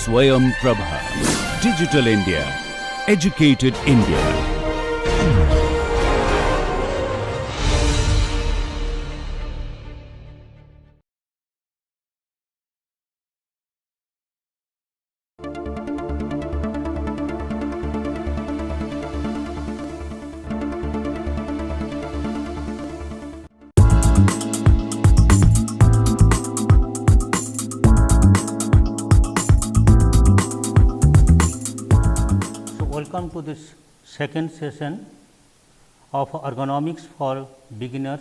Swayam Prabha. Digital India. Educated India. Welcome to this second session of ergonomics for beginners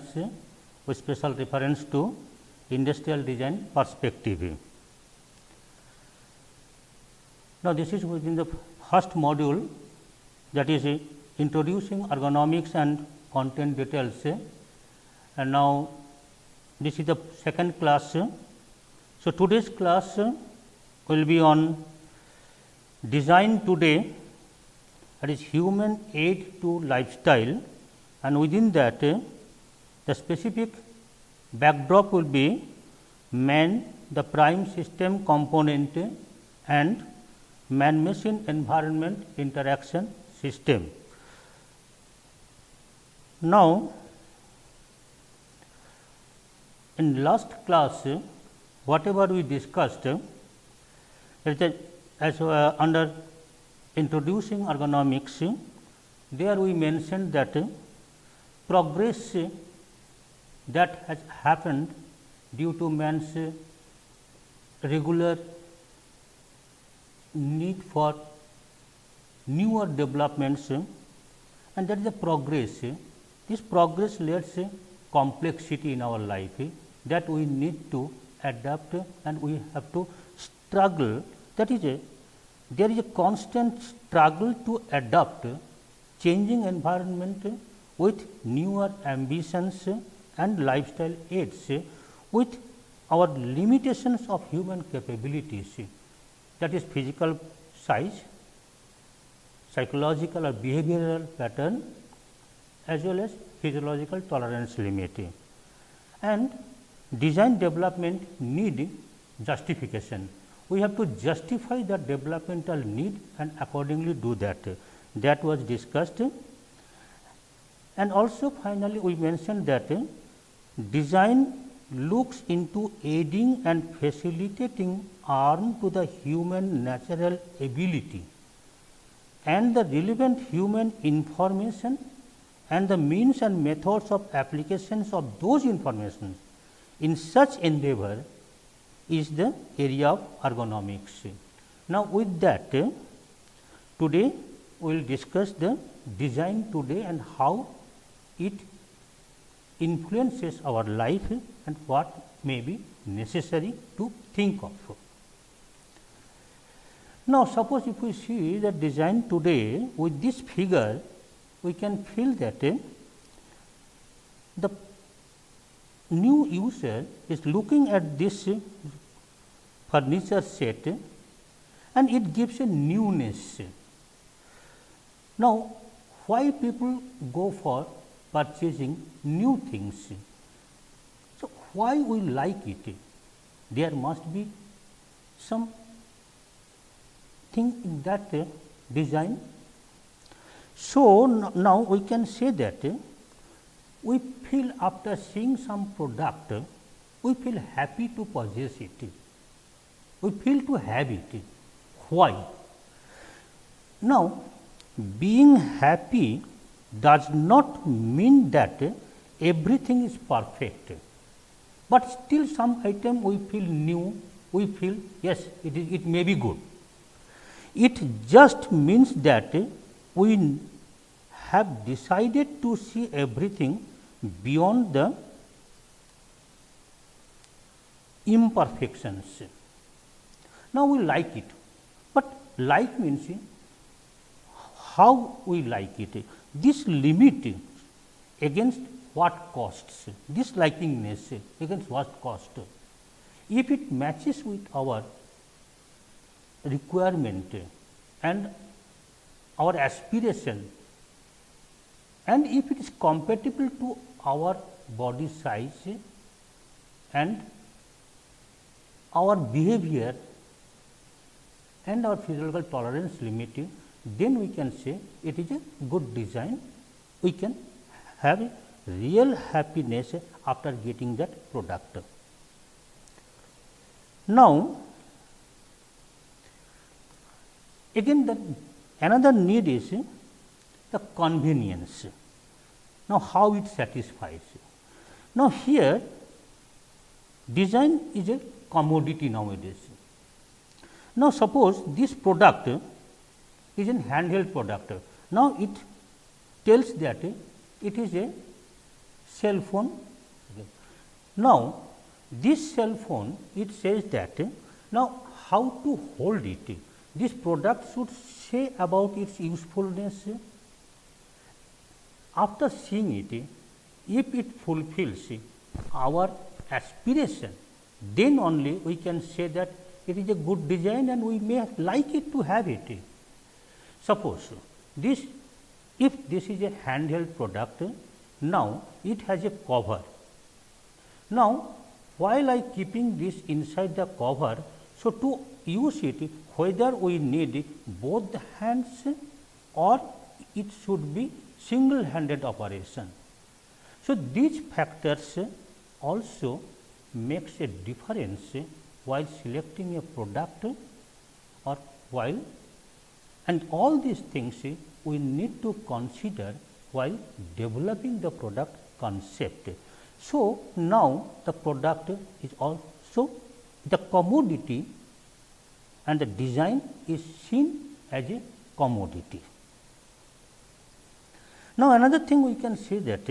with special reference to industrial design perspective. Now, this is within the first module, that is introducing ergonomics and content details, and now this is the second class. So, today's class will be on design today, that is human aid to lifestyle, and within that the specific backdrop will be man, the prime system component, and man machine environment interaction system. Now, in last class whatever we discussed as under introducing ergonomics, there we mentioned that progress that has happened due to man's regular need for newer developments, and that is the progress. This progress leads complexity in our life that we need to adapt, and we have to struggle. That is there is a constant struggle to adapt changing environment with newer ambitions and lifestyle aids with our limitations of human capabilities, that is physical size, psychological or behavioral pattern, as well as physiological tolerance limit. And design development need justification. We have to justify the developmental need and accordingly do that. That was discussed. And also finally, we mentioned that design looks into aiding and facilitating arm to the human natural ability and the relevant human information and the means and methods of applications of those informations in such endeavor is the area of ergonomics. Now, with that today we will discuss the design today and how it influences our life and what may be necessary to think of. Now, suppose if we see the design today with this figure, we can feel that the new user is looking at this furniture set and it gives a newness. Now, why people go for purchasing new things? So, why we like it? There must be some thing in that design. So, now we can say that we feel after seeing some product, we feel happy to possess it. We feel to have it. Why? Now, being happy does not mean that everything is perfect, but still some item we feel new, we feel yes, it may be good. It just means that we have decided to see everything beyond the imperfections. Now, we like it, but like means how we like it. This limit against what costs, this likingness against what cost. If it matches with our requirement and our aspiration, and if it is compatible to our body size and our behavior and our physiological tolerance limit, then we can say it is a good design. We can have real happiness after getting that product. Now, again another need is the convenience. Now, how it satisfies? Now, here design is a commodity nowadays. Now, suppose this product is a handheld product. Now, it tells that it is a cell phone. Now, this cell phone, it says that now how to hold it. This product should say about its usefulness. After seeing it, if it fulfills our aspiration, then only we can say that it is a good design and we may like it to have it. Suppose this, if this is a handheld product, now it has a cover. Now, while I keeping this inside the cover, so to use it, whether we need both the hands or it should be single handed operation. So, these factors also makes a difference while selecting a product or while, and all these things we need to consider while developing the product concept. So, now the product is also the commodity and the design is seen as a commodity. Now, another thing we can say that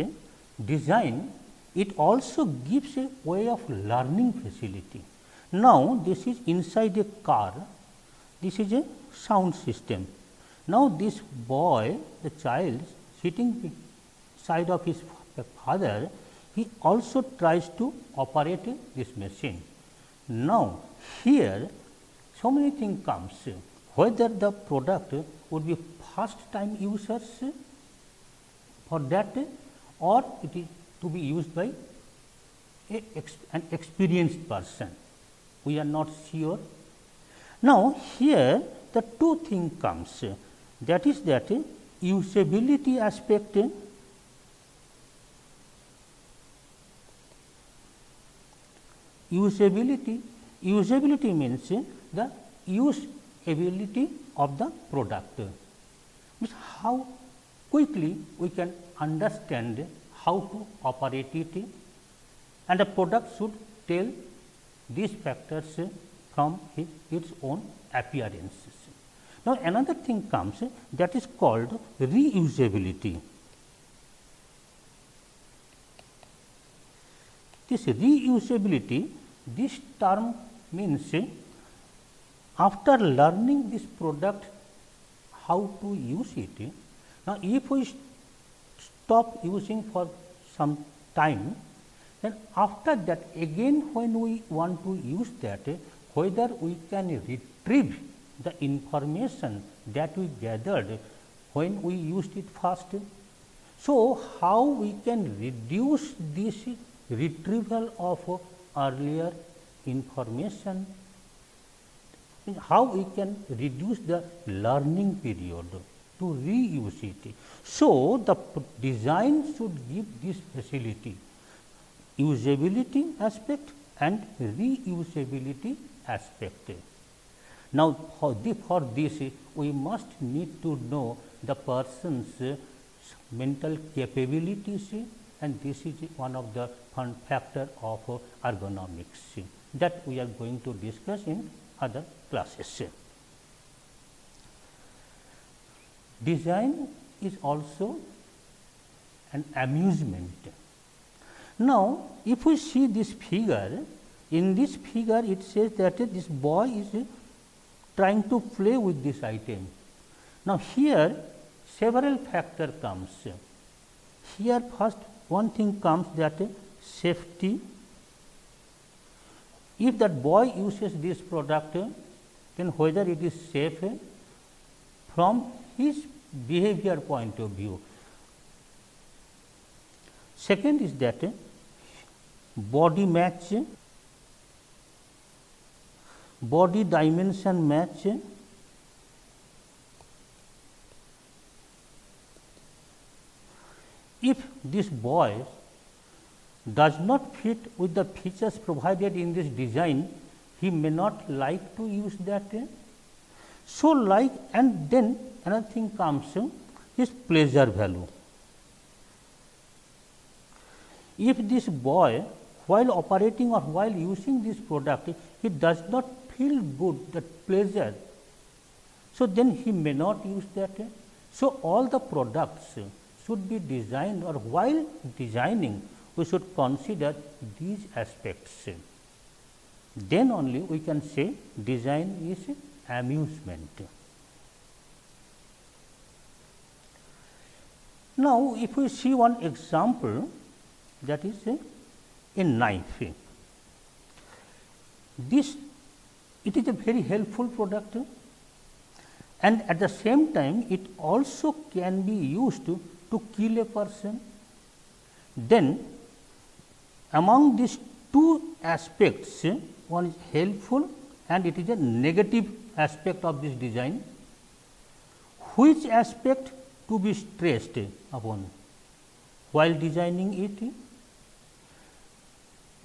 design, it also gives a way of learning facility. Now, this is inside a car, this is a sound system. Now, this boy, the child sitting beside of his father, he also tries to operate this machine. Now, here so many things comes, whether the product would be first time users for that or it is to be used by an experienced person. We are not sure. Now, here the two things comes, that is that usability aspect. Usability means the usability of the product, means how quickly we can understand how to operate it, and the product should tell these factors from its own appearances. Now, another thing comes that is called reusability. This reusability, this term means after learning this product how to use it. Now, if we stop using for some time, then after that again when we want to use that, whether we can retrieve the information that we gathered when we used it first. So, how we can reduce this retrieval of earlier information, how we can reduce the learning period to reuse it. So, the design should give this facility, usability aspect and reusability aspect. Now, for this we must need to know the person's mental capabilities, and this is one of the fun factor of ergonomics that we are going to discuss in other classes. Design is also an amusement. Now, if we see this figure, in this figure it says that this boy is trying to play with this item. Now, here several factor comes. Here first one thing comes, that safety. If that boy uses this product, then whether it is safe from his behavior point of view. Second is that body match, body dimension match, if this boy does not fit with the features provided in this design, he may not like to use that. So, like, and then another thing comes is pleasure value. If this boy, while operating or while using this product, he does not feel good, that pleasure, so then he may not use that. So, all the products should be designed, or while designing we should consider these aspects. Then only we can say design is amusement. Now, if we see one example, that is a knife. This, it is a very helpful product, and at the same time it also can be used to kill a person. Then among these two aspects, one is helpful and it is a negative aspect of this design. Which aspect to be stressed upon while designing it?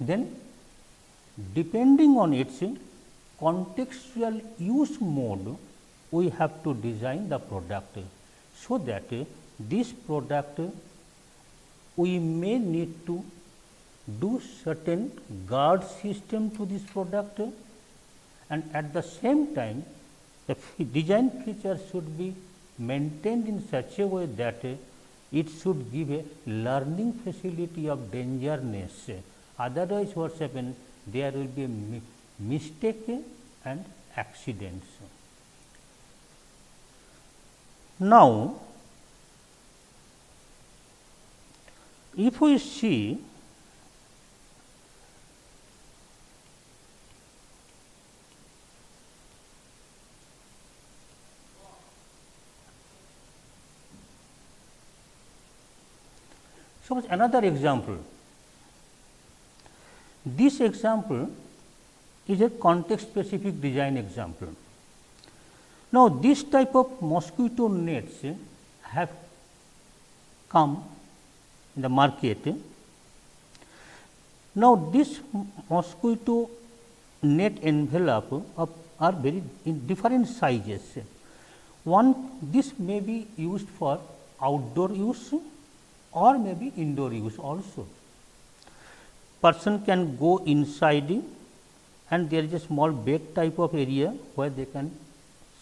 Then depending on its contextual use mode, we have to design the product, so that this product we may need to do certain guard system to this product, and at the same time the design features should be maintained in such a way that it should give a learning facility of dangerousness. Otherwise, what happens? There will be a mistake and accidents. Now, if we see suppose another example, this example is a context specific design example. Now, this type of mosquito nets have come in the market. Now, this mosquito net envelope are very in different sizes. One, this may be used for outdoor use or maybe indoor use also. Person can go inside and there is a small bed type of area where they can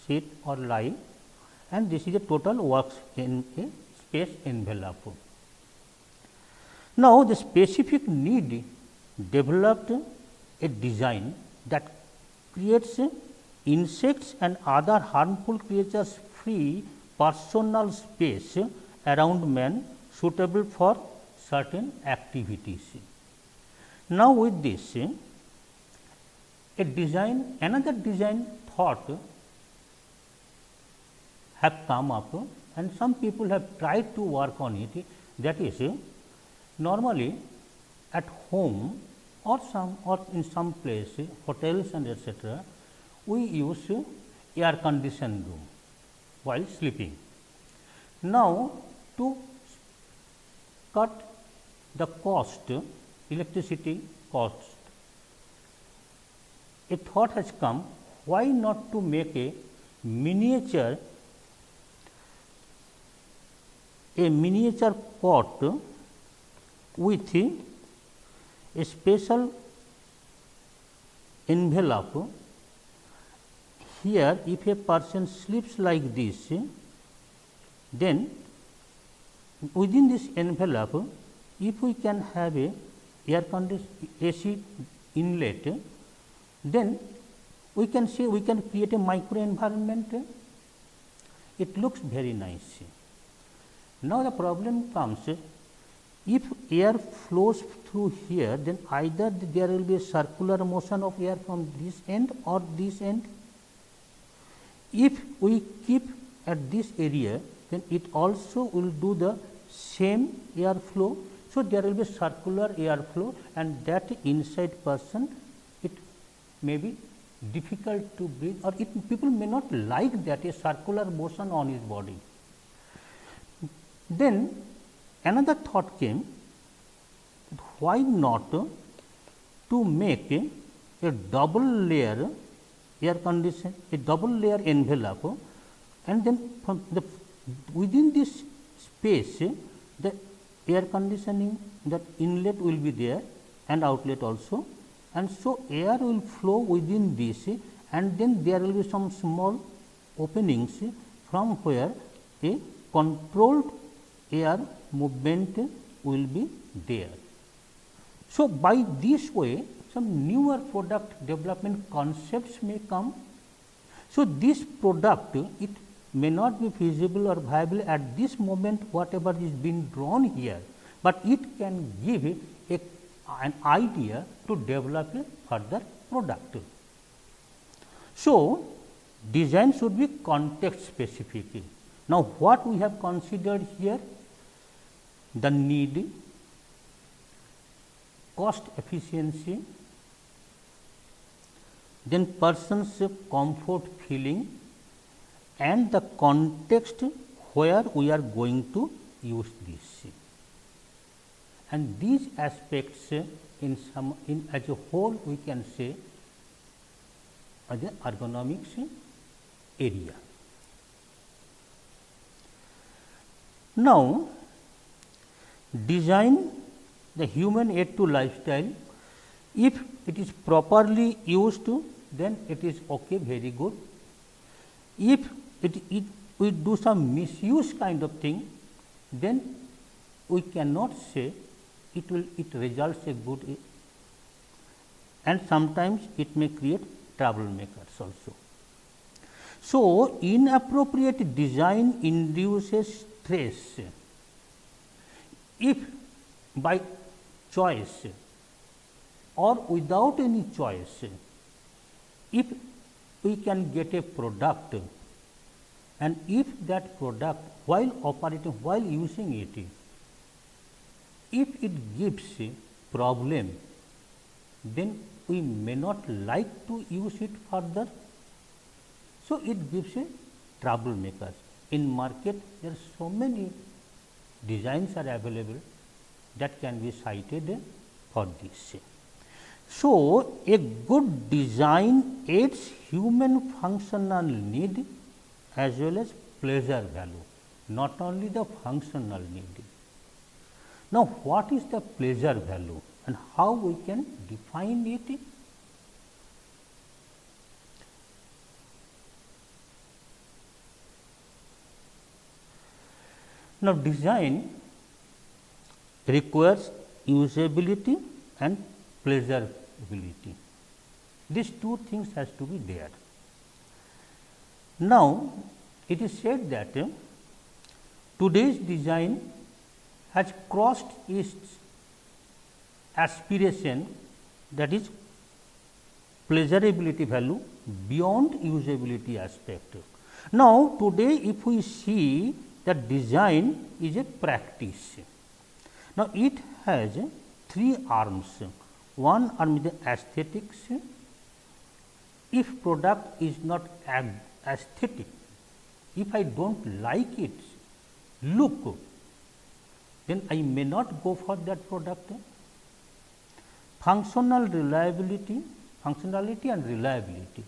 sit or lie, and this is a total works in a space envelope. Now, the specific need developed a design that creates insects and other harmful creatures free personal space around man suitable for certain activities. Now, with this a design, another design thought have come up, and some people have tried to work on it. That is, normally at home or in some place, hotels and etc., we use air conditioned room while sleeping. Now, to cut the cost, electricity cost, a thought has come, why not to make a miniature pot with a special envelope. Here, if a person sleeps like this, then within this envelope, if we can have a air conditioner AC inlet, then we can say we can create a micro environment. It looks very nice. Now, the problem comes, if air flows through here, then either there will be a circular motion of air from this end or this end. If we keep at this area, then it also will do the same air flow. So, there will be circular air flow, and that inside person, it may be difficult to breathe, or people may not like that a circular motion on his body. Then another thought came, why not to make a double layer air condition, a double layer envelope, and then from the within this space the air conditioning, that inlet will be there and outlet also, and so air will flow within this, and then there will be some small openings from where a controlled air movement will be there. So, by this way some newer product development concepts may come. So, this product it may not be feasible or viable at this moment whatever is being drawn here, but it can give an idea to develop a further product. So, design should be context specific. Now, what we have considered here? The need, cost efficiency, then person's comfort feeling, and the context where we are going to use this. And these aspects in as a whole we can say are the ergonomics area. Now, design the human aid to lifestyle, if it is properly used then it is okay, very good. If we do some misuse kind of thing, then we cannot say it results a good, and sometimes it may create troublemakers also. So, inappropriate design induces stress. If by choice or without any choice, if we can get a product, and if that product while operating, while using it, if it gives a problem, then we may not like to use it further. So, it gives a troublemakers. In market there are so many designs are available that can be cited for this. So, a good design aids human functional need as well as pleasure value, not only the functional need. Now, what is the pleasure value and how we can define it? Now, design requires usability and pleasurability. These two things has to be there. Now, it is said that today's design has crossed its aspiration, that is pleasurability value beyond usability aspect. Now, today if we see that design is a practice. Now, it has three arms. One arm is the aesthetics. If product is not aesthetic, if I do not like it look, then I may not go for that product. Functionality and reliability.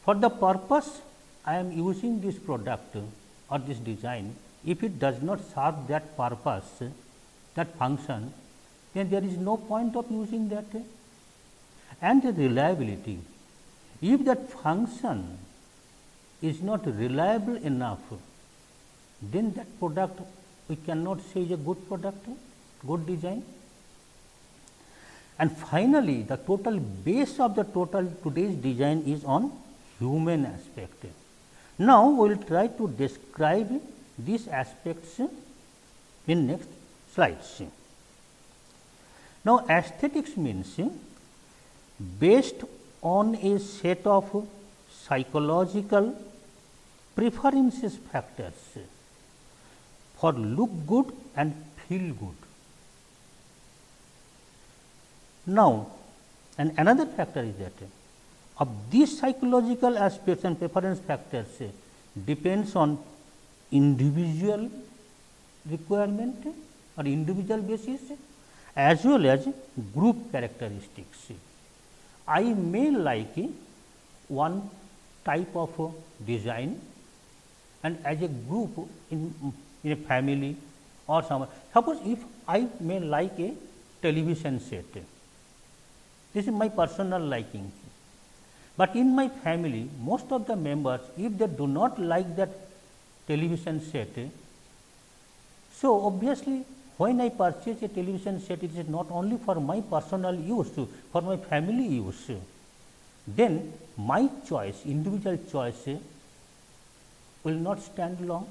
For the purpose I am using this product or this design, if it does not serve that purpose, that function, then there is no point of using that. And the reliability, if that function is not reliable enough, then that product we cannot say is a good product, good design. And finally, the total base of the total today's design is on human aspect. Now, we will try to describe these aspects in next slides. Now, aesthetics means based on a set of psychological preferences factors for look good and feel good. Now, and another factor is that of these psychological aspects and preference factors depends on individual requirement or individual basis as well as group characteristics. I may like one type of design, and as a group in a family or somewhere. Suppose if I may like a television set, this is my personal liking, but in my family most of the members, if they do not like that television set, so obviously when I purchase a television set, it is not only for my personal use, for my family use, then my choice, individual choice will not stand long.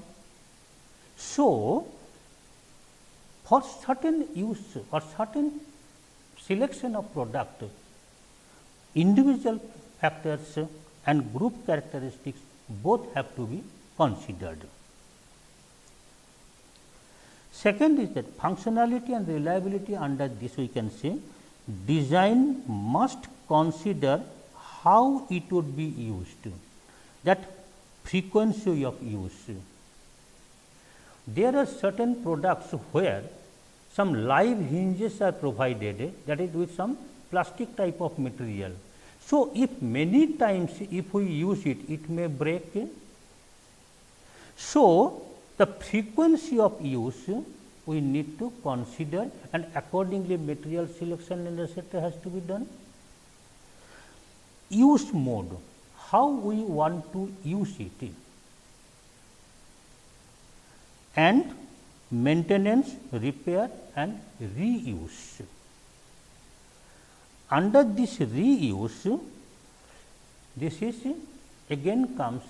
So, for certain use or certain selection of product, individual factors and group characteristics both have to be considered. Second is that functionality and reliability. Under this we can say design must consider how it would be used, that frequency of use. There are certain products where some live hinges are provided, that is with some plastic type of material. So, if many times if we use it, it may break. So, the frequency of use we need to consider, and accordingly material selection and etc. has to be done. Use mode, how we want to use it, and maintenance, repair and reuse. Under this reuse, this is again comes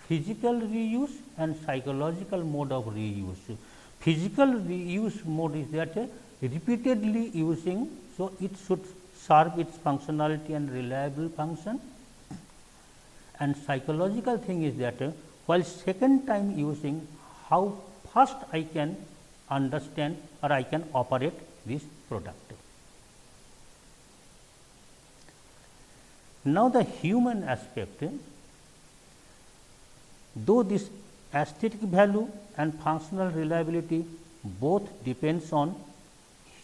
physical reuse and psychological mode of reuse. Physical reuse mode is that repeatedly using, so it should serve its functionality and reliable function, and psychological thing is that while second time using, how fast I can understand or I can operate this product. Now, the human aspect, though this aesthetic value and functional reliability both depends on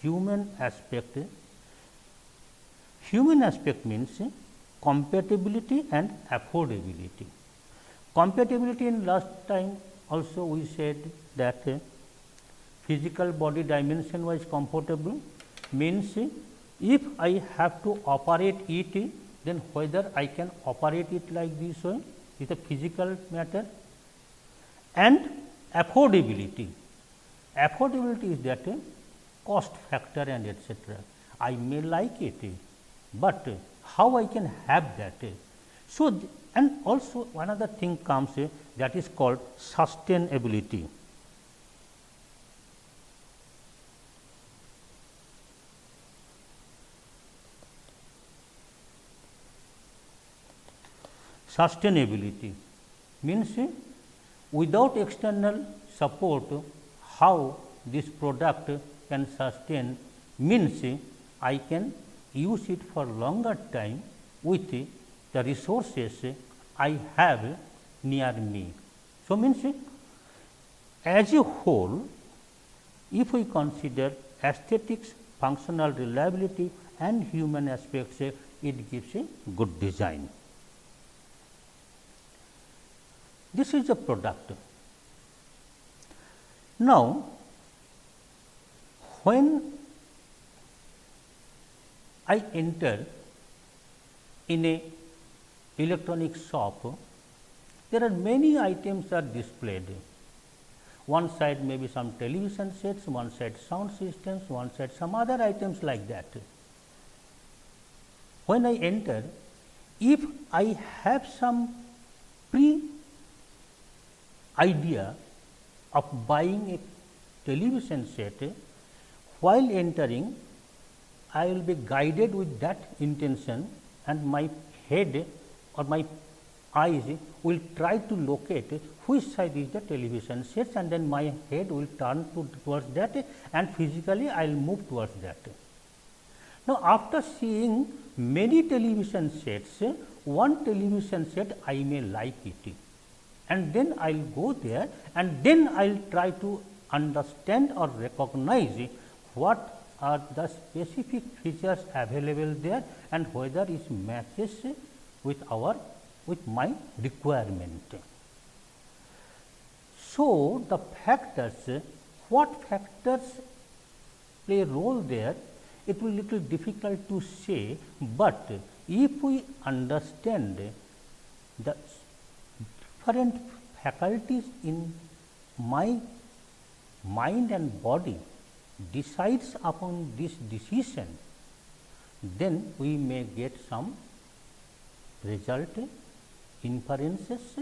human aspect. Human aspect means compatibility and affordability. Compatibility, in last time also we said that physical body dimension wise comfortable means if I have to operate it, then whether I can operate it like this way is a physical matter. And affordability, affordability is that cost factor and etc. I may like it, but how I can have that. So, and also another thing comes that is called sustainability. Sustainability means without external support, how this product can sustain, means I can use it for longer time with the resources I have near me. So, means as a whole, if we consider aesthetics, functional reliability and human aspects, it gives a good design. This is a product. Now, when I enter in a electronic shop, there are many items are displayed. One side may be some television sets, one side sound systems, one side some other items like that. When I enter, if I have some idea of buying a television set, while entering I will be guided with that intention, and my head or my eyes will try to locate which side is the television set, and then my head will turn towards that, and physically I will move towards that. Now, after seeing many television sets, one television set I may like it, and then I will go there, and then I will try to understand or recognize what are the specific features available there and whether it matches with my requirement. So, the factors, what factors play a role there, it will be little difficult to say, but if we understand the different faculties in my mind and body decides upon this decision, then we may get some result, inferences,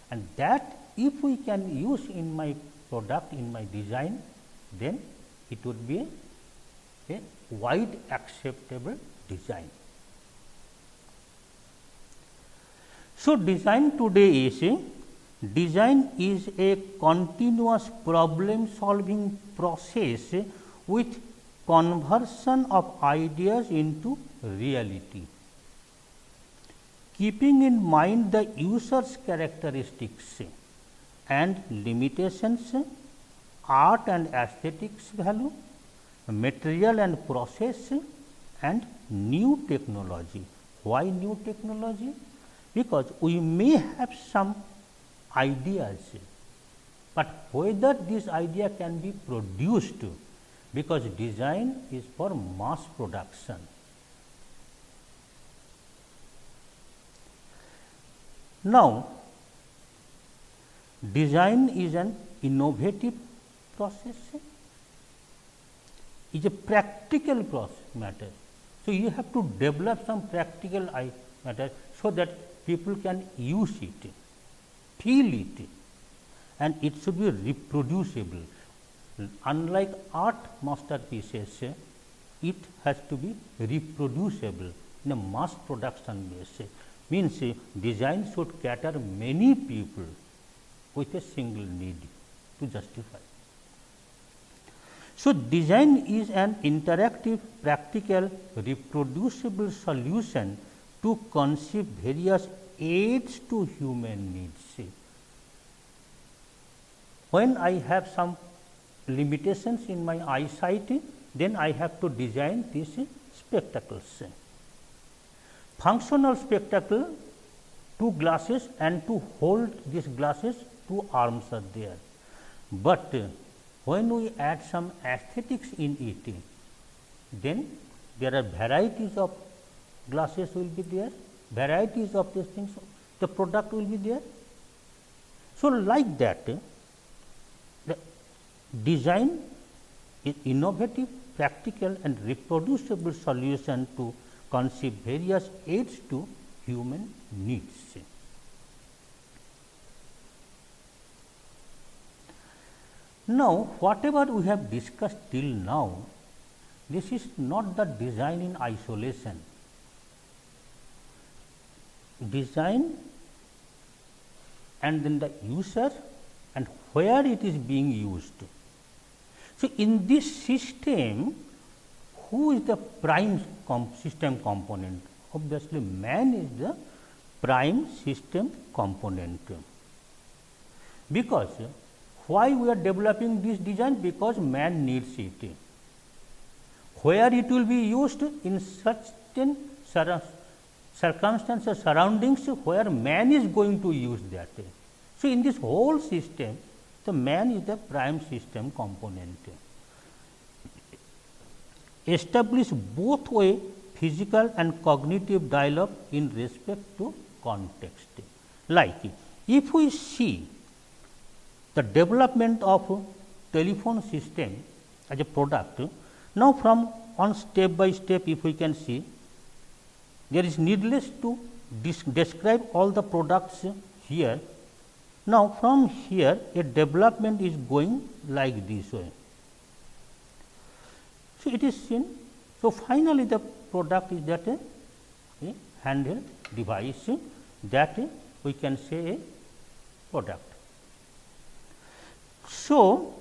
and that if we can use in my product, in my design, then it would be a wide acceptable design. So, design today is a continuous problem solving process with conversion of ideas into reality. Keeping in mind the user's characteristics and limitations, art and aesthetics value, material and process, and new technology. Why new technology? Because we may have some ideas, but whether this idea can be produced, because design is for mass production. Now, design is an innovative process, is a practical matter. So, you have to develop some practical matter so that people can use it, feel it, and it should be reproducible. Unlike art masterpieces, it has to be reproducible in a mass production base. Means design should cater many people with a single need to justify. So, design is an interactive, practical, reproducible solution to conceive various aids to human needs. When I have some limitations in my eyesight, then I have to design these spectacles. Functional spectacle, 2 glasses, and to hold these glasses, 2 arms are there. But when we add some aesthetics in it, then there are varieties of glasses will be there, varieties of these things, the product will be there. So, like that, the design is innovative, practical and reproducible solution to conceive various aids to human needs. Now, whatever we have discussed till now, this is not the design in isolation. Design and then the user and where it is being used. So, in this system, who is the prime system component? Obviously, man is the prime system component. Because why we are developing this design? Because man needs it. Where it will be used? In certain circumstances, surroundings where man is going to use that. So, in this whole system, the man is the prime system component. Establish both way physical and cognitive dialogue in respect to context. Like if we see the development of telephone system as a product, now from on step by step if we can see, there is needless to describe all the products here. Now, from here a development is going like this way. So, it is seen. So, finally, the product is that a handheld device that we can say a product. So,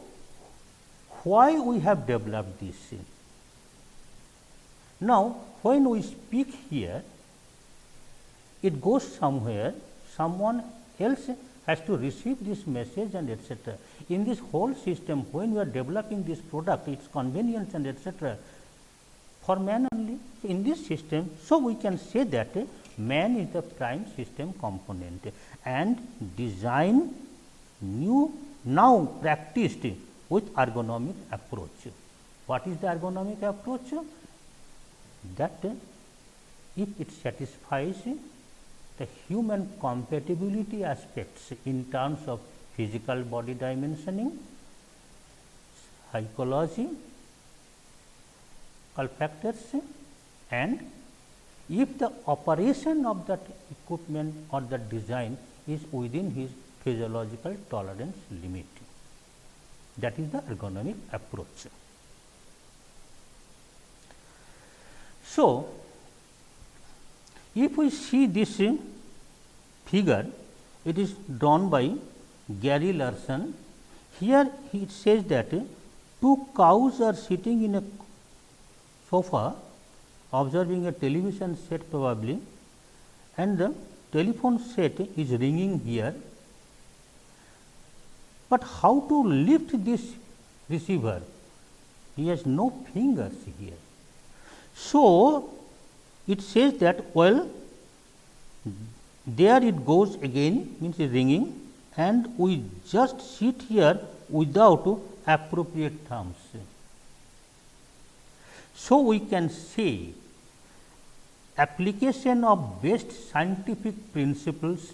why we have developed this? Now, when we speak here, it goes somewhere, someone else has to receive this message and etc. In this whole system, when we are developing this product, its convenience and etc. for man only. In this system, so we can say that man is the prime system component, and design now practiced with ergonomic approach. What is the ergonomic approach? That if it satisfies the human compatibility aspects in terms of physical body dimensioning, psychology, factors, and if the operation of that equipment or the design is within his physiological tolerance limit. That is the ergonomic approach. So, if we see this figure, it is drawn by Gary Larson. Here it says that two cows are sitting in a sofa observing a television set probably, and the telephone set is ringing here. But how to lift this receiver? He has no fingers here. So, it says that, well, there it goes again, means ringing, and we just sit here without appropriate thumbs. So, we can say application of best scientific principles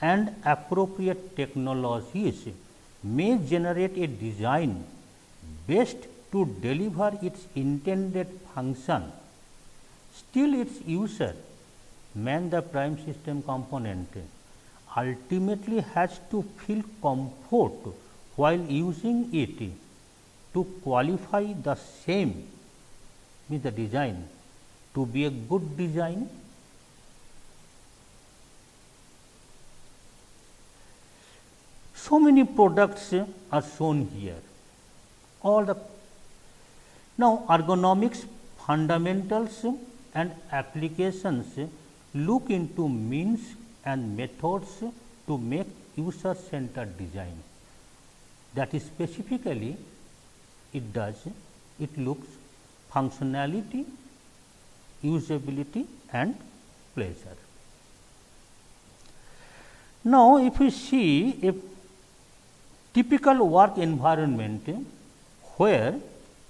and appropriate technologies may generate a design best to deliver its intended function. Still, its user, man the prime system component, ultimately has to feel comfort while using it to qualify the same, means the design, to be a good design. So many products are shown here. All the now ergonomics fundamentals and applications look into means and methods to make user centered design. That is specifically it looks functionality, usability and pleasure. Now, if we see a typical work environment where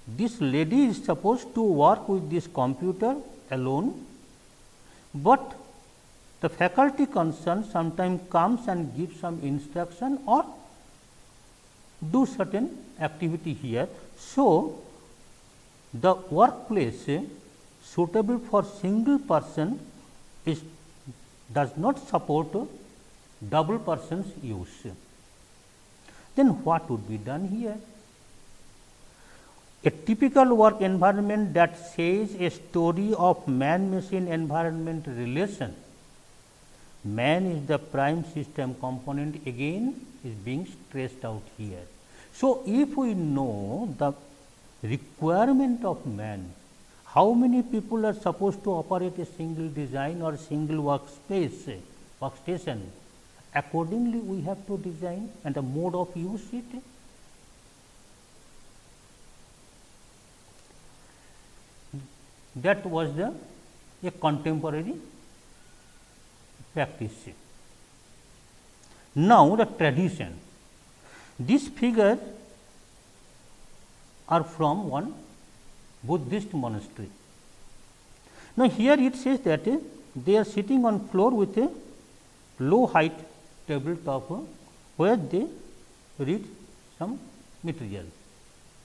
this lady is supposed to work with this computer alone, but the faculty concerned sometimes comes and gives some instruction or do certain activity here. So, the workplace suitable for single person does not support double person's use. Then what would be done here? A typical work environment that says a story of man-machine environment relation. Man is the prime system component, again is being stressed out here. So, if we know the requirement of man, how many people are supposed to operate a single design or single workstation, accordingly we have to design and the mode of use it. That was a contemporary practice. Now, the tradition. These figures are from one Buddhist monastery. Now, here it says that they are sitting on floor with a low height tabletop where they read some material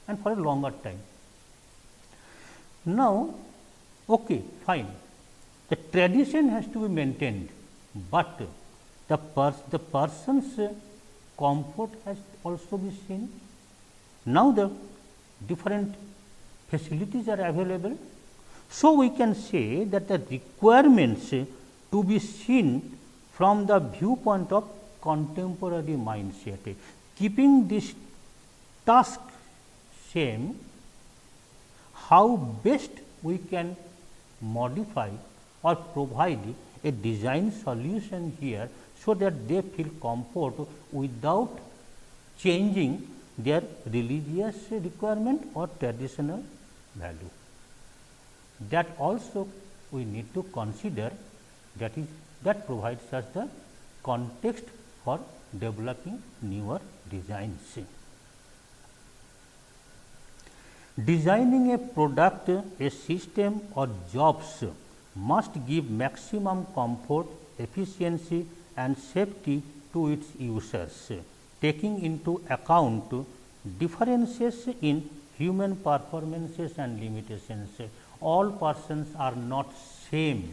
and for a longer time. Now, okay, fine, the tradition has to be maintained, but the person's comfort has also be seen. Now, the different facilities are available. So, we can say that the requirements to be seen from the viewpoint of contemporary mindset, keeping this task same, how best we can modify or provide a design solution here, so that they feel comfort without changing their religious requirement or traditional value. That also we need to consider, that provides us the context for developing newer designs. Designing a product, a system or jobs must give maximum comfort, efficiency and safety to its users, taking into account differences in human performances and limitations. All persons are not same.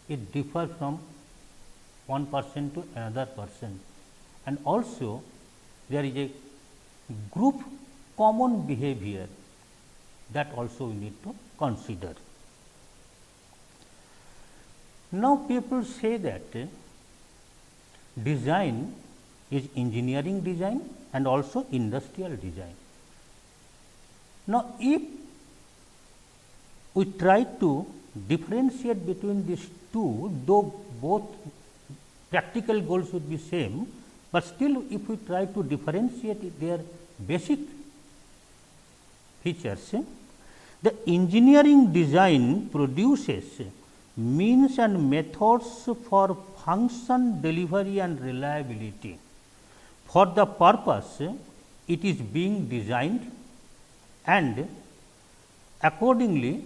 It differs from one person to another person, and also there is a group common behavior that also we need to consider. Now, people say that design is engineering design and also industrial design. Now, if we try to differentiate between these two, though both practical goals would be same, but still if we try to differentiate their basic features, the engineering design produces means and methods for function, delivery and reliability. For the purpose it is being designed, and accordingly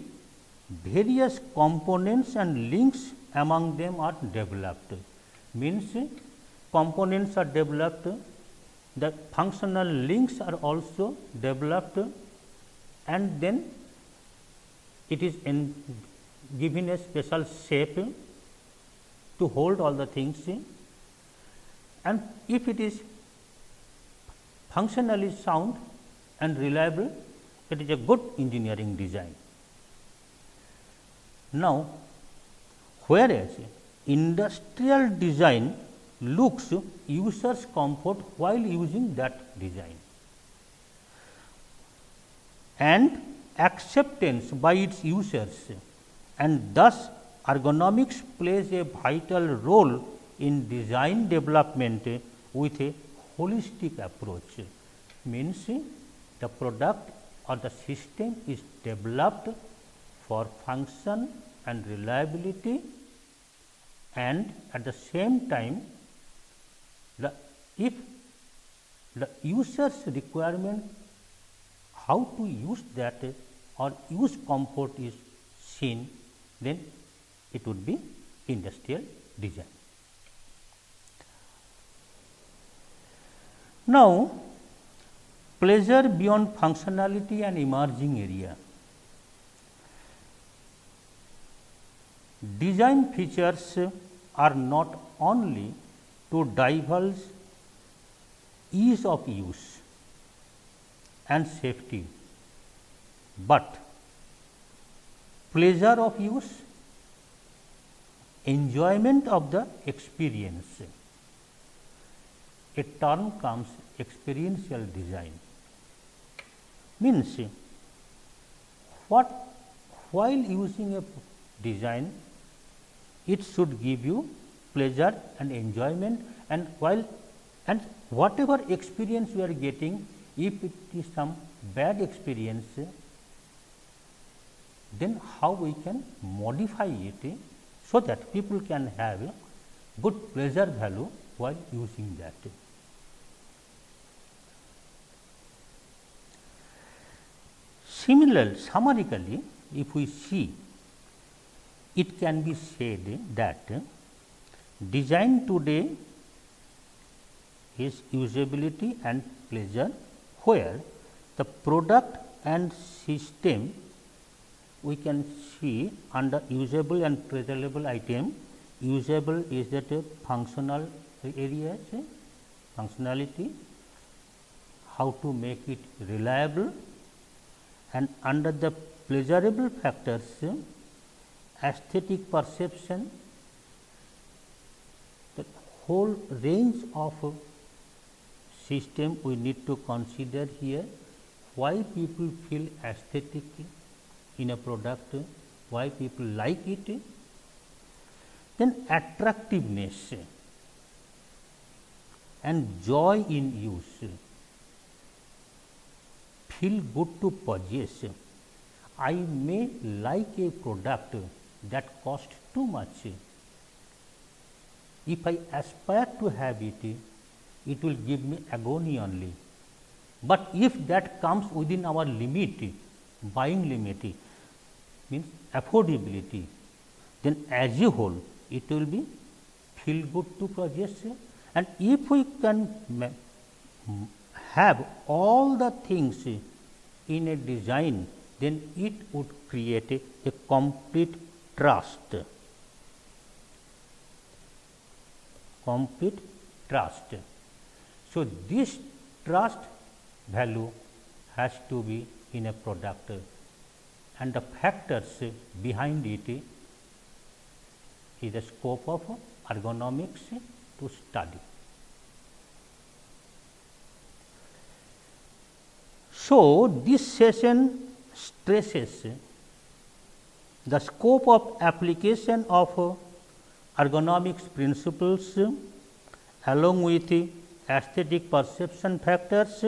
various components and links among them are developed. Means components are developed, the functional links are also developed, and then it is given a special shape to hold all the things, and if it is functionally sound and reliable, it is a good engineering design. Now, whereas industrial design looks users comfort while using that design, and acceptance by its users, and thus ergonomics plays a vital role in design development with a holistic approach. Means the product or the system is developed for function and reliability, and at the same time if the user's requirement how to use that or use comfort is seen, then it would be industrial design. Now, pleasure beyond functionality and emerging area. Design features are not only to divulge ease of use and safety, but pleasure of use, enjoyment of the experience. A term comes experiential design. Means what, while using a design, it should give you pleasure and enjoyment, and whatever experience you are getting, if it is some bad experience, then how we can modify it so that people can have a good pleasure value while using that. Similarly, summarily, if we see, it can be said that design today is usability and pleasure, where the product and system we can see under usable and pleasurable item. Usable is that functional areas, functionality, how to make it reliable, and under the pleasurable factors, aesthetic perception, the whole range of system we need to consider here, why people feel aesthetic in a product, why people like it. Then attractiveness and joy in use, feel good to possess. I may like a product that costs too much. If I aspire to have it, it will give me agony only. But if that comes within our limit, buying limit, means affordability, then as a whole it will be feel good to possess. And if we can have all the things in a design, then it would create a complete trust. Complete trust. So, this trust value has to be in a product, and the factors behind it is the scope of ergonomics to study. So, this session stresses the scope of application of ergonomics principles along with aesthetic perception factors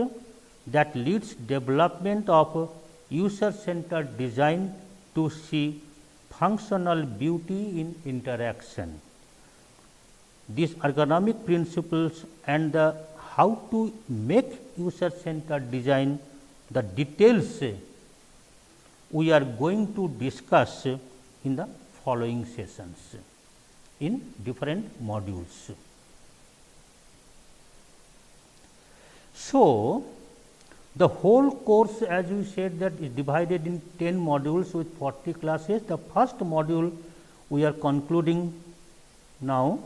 that leads development of user centered design to see functional beauty in interaction. These ergonomic principles and the how to make user centered design, the details we are going to discuss in the following sessions in different modules. So, the whole course, as we said, that is divided in 10 modules with 40 classes. The first module we are concluding now,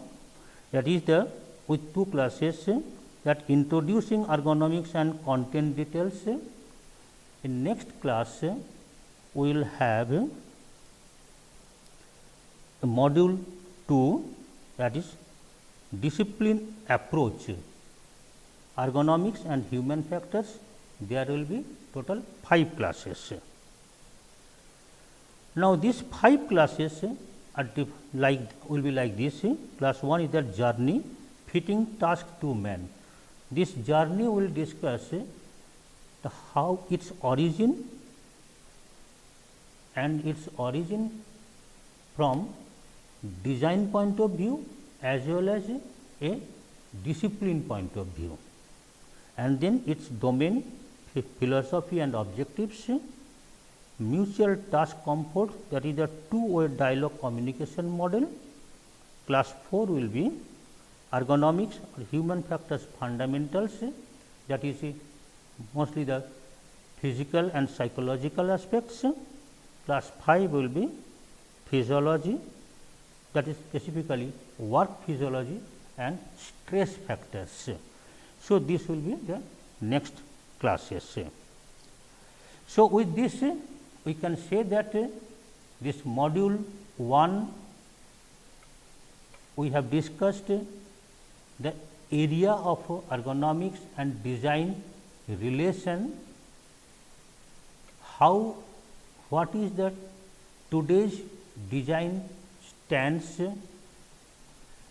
that is the with 2 classes, that introducing ergonomics and content details. In next class we will have a module 2, that is discipline approach, ergonomics and human factors. There will be total 5 classes. Now, these 5 classes are will be like this. Class 1 is the journey, fitting task to man. This journey will discuss the how its origin and its origin from design point of view as well as a discipline point of view, and then its domain, philosophy and objectives, mutual task comfort, that is a two-way dialogue communication model. Class 4 will be ergonomics or human factors fundamentals, that is mostly the physical and psychological aspects. Class 5 will be physiology, that is specifically work physiology and stress factors. So, this will be the next classes. So, with this we can say that this module 1 we have discussed the area of ergonomics and design relation, how what is the today's design stance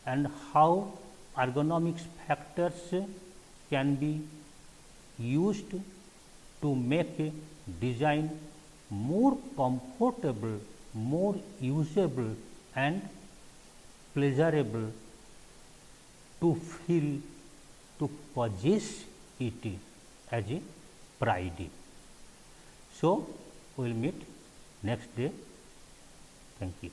and how ergonomics factors can be used to make a design more comfortable, more usable and pleasurable to feel, to possess it as a pride. So, we will meet next day. Thank you.